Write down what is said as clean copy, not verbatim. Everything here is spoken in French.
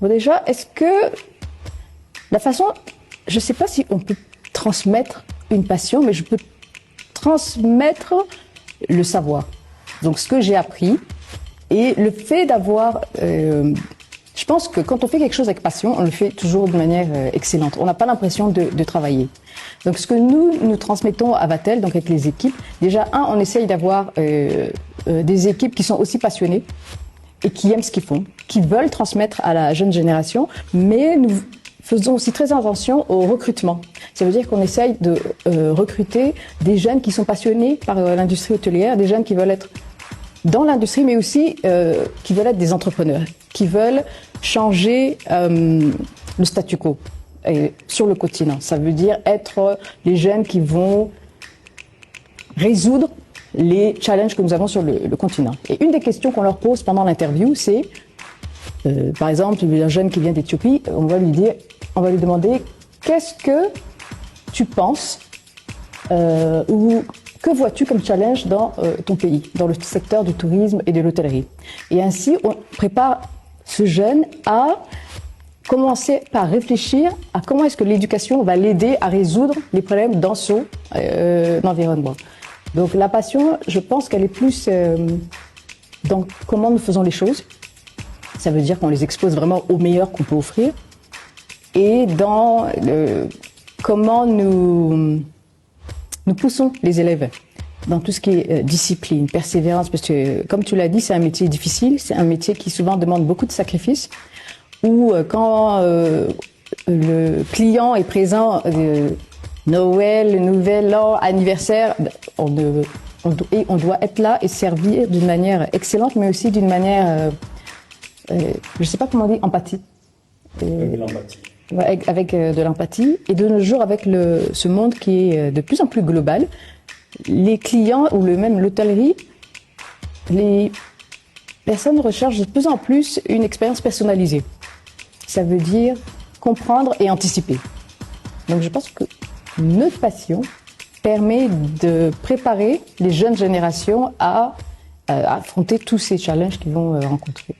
Bon, déjà, est-ce que la façon, je ne sais pas si on peut transmettre une passion, mais je peux transmettre le savoir. Donc, ce que j'ai appris et le fait d'avoir... je pense que quand on fait quelque chose avec passion, on le fait toujours de manière excellente. On n'a pas l'impression de travailler. Donc, ce que nous transmettons à Vatel, donc avec les équipes, déjà, on essaye d'avoir des équipes qui sont aussi passionnées et qui aiment ce qu'ils font, qui veulent transmettre à la jeune génération, mais nous faisons aussi très attention au recrutement. Ça veut dire qu'on essaye de recruter des jeunes qui sont passionnés par l'industrie hôtelière, des jeunes qui veulent être dans l'industrie, mais aussi qui veulent être des entrepreneurs, qui veulent changer le statu quo sur le continent. Ça veut dire être les jeunes qui vont résoudre les challenges que nous avons sur le continent. Et une des questions qu'on leur pose pendant l'interview, c'est, par exemple, un jeune qui vient d'Éthiopie, on va lui demander qu'est-ce que tu penses ou que vois-tu comme challenge dans ton pays, dans le secteur du tourisme et de l'hôtellerie. Et ainsi, on prépare ce jeune à commencer par réfléchir à comment est-ce que l'éducation va l'aider à résoudre les problèmes dans son environnement. Donc la passion, je pense qu'elle est plus dans comment nous faisons les choses. Ça veut dire qu'on les expose vraiment au meilleur qu'on peut offrir. Et dans comment nous poussons les élèves dans tout ce qui est discipline, persévérance. Parce que, comme tu l'as dit, c'est un métier difficile. C'est un métier qui souvent demande beaucoup de sacrifices. Où quand le client est présent... Noël, Nouvel An, anniversaire, on doit être là et servir d'une manière excellente, mais aussi d'une manière, je ne sais pas comment on dit, empathie. Avec de l'empathie. Avec de l'empathie. Et de nos jours, avec ce monde qui est de plus en plus global, les clients ou même l'hôtellerie, les personnes recherchent de plus en plus une expérience personnalisée. Ça veut dire comprendre et anticiper. Donc je pense que notre passion permet de préparer les jeunes générations à affronter tous ces challenges qu'ils vont rencontrer.